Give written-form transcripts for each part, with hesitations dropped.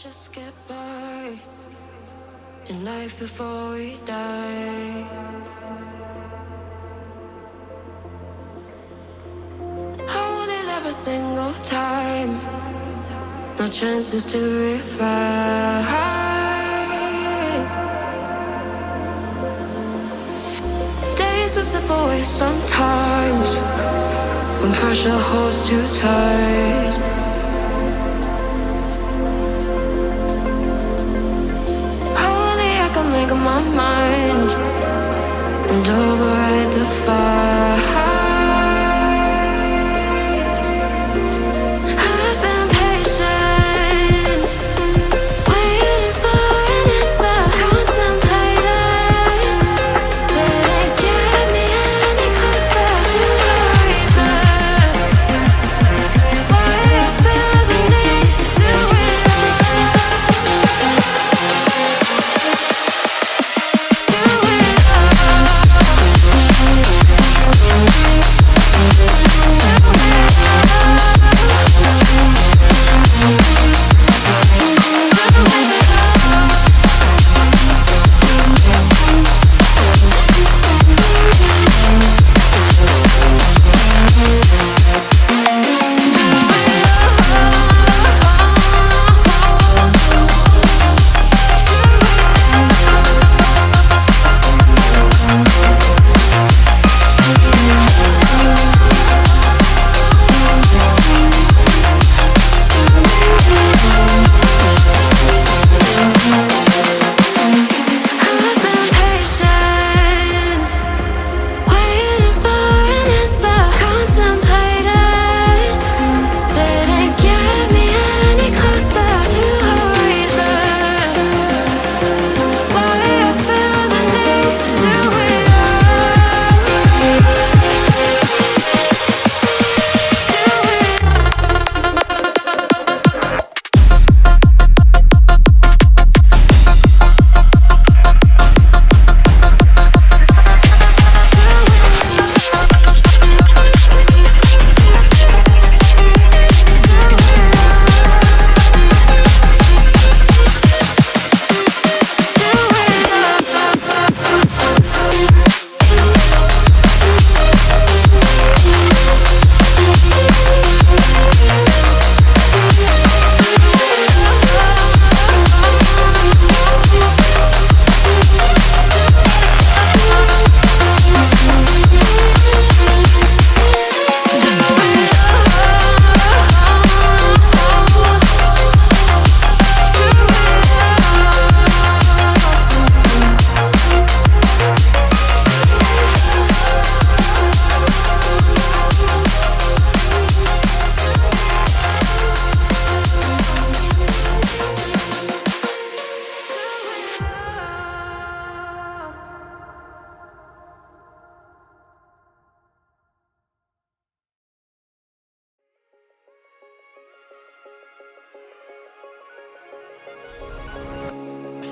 just get by in life before we die. I only live a single time, no chances to revive. Days are slip away sometimes when pressure holds too tight. Make up my mind and override the fight. I've been patient, waiting for an answer, contemplating. Didn't get me any closer to the reason why I feel the need to do it all.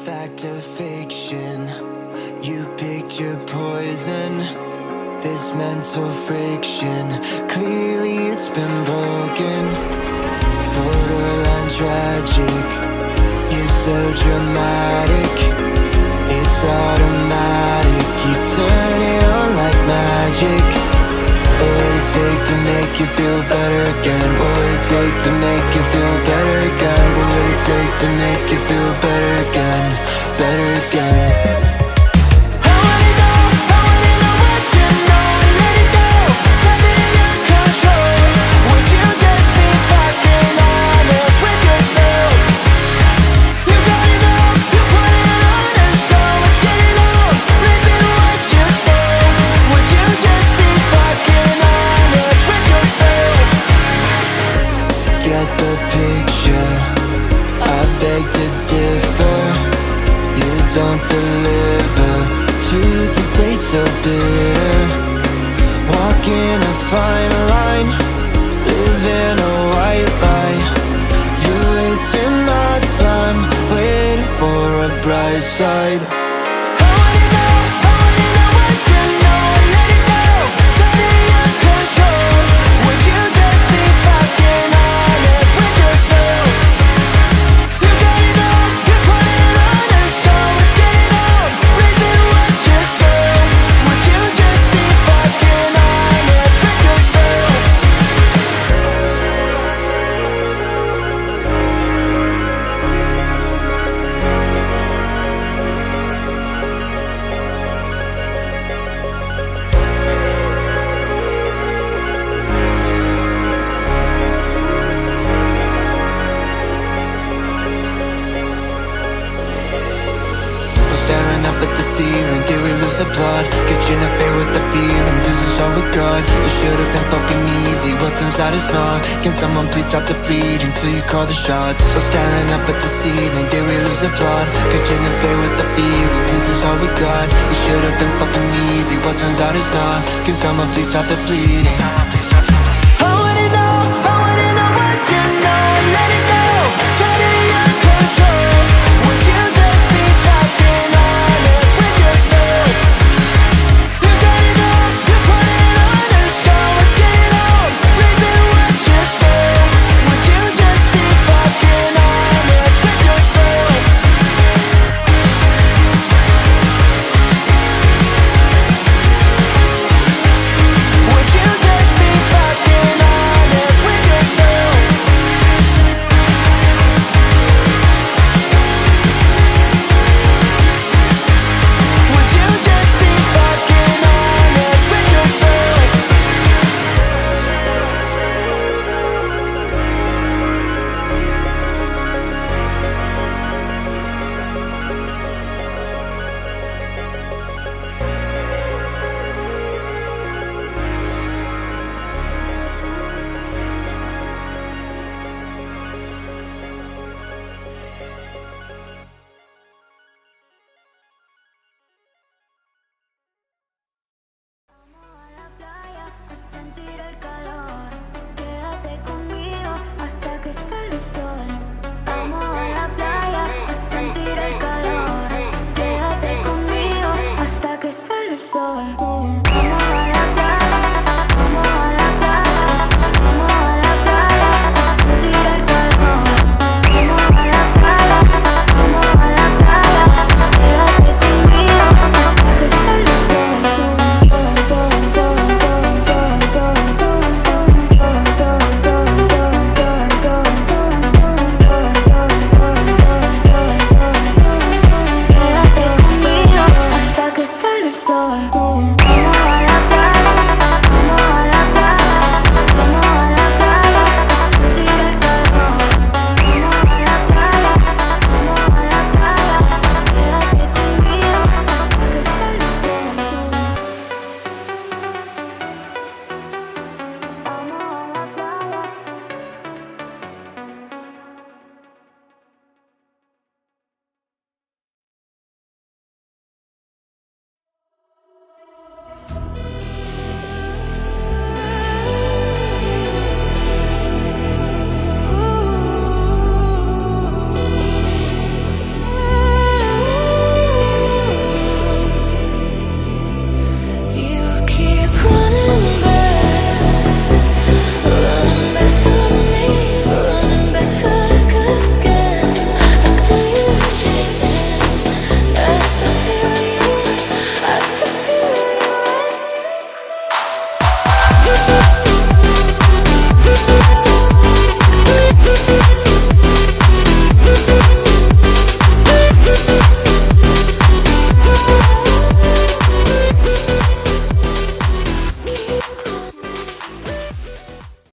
Fact or fiction, you picked your poison. This mental friction, clearly it's been broken. Borderline tragic, you're so dramatic. It's automatic, you turn it on like magic. What would it take to make you feel better again? What would it take to make you feel better again? What would it take to make you feel better again? Better again. I wanna know what you know and let it go. Tell me your control. Would you just be fucking honest with yourself? You gotta know, you put it on us, so let's get it on. Living what you say. Would you just be fucking honest with yourself? Get the picture, I beg to differ. You don't deliver, truth it tastes so bitter. Walking a fine line, living a white lie. You're wasting my time, waiting for a bright side. I wanna know what you know and let it go. Tell me your control. Would you just be fucking honest with yourself? You gotta ceiling? Did we lose the plot? Could you interfere with the feelings? Is this all we got? It should have been fucking easy, but turns out it's not. Can someone please stop the bleeding till you call the shots? So staring up at the ceiling, did we lose the plot? Could you interfere with the feelings? Is this all we got? It should have been fucking easy, but turns out it's not. Can someone please stop the bleeding?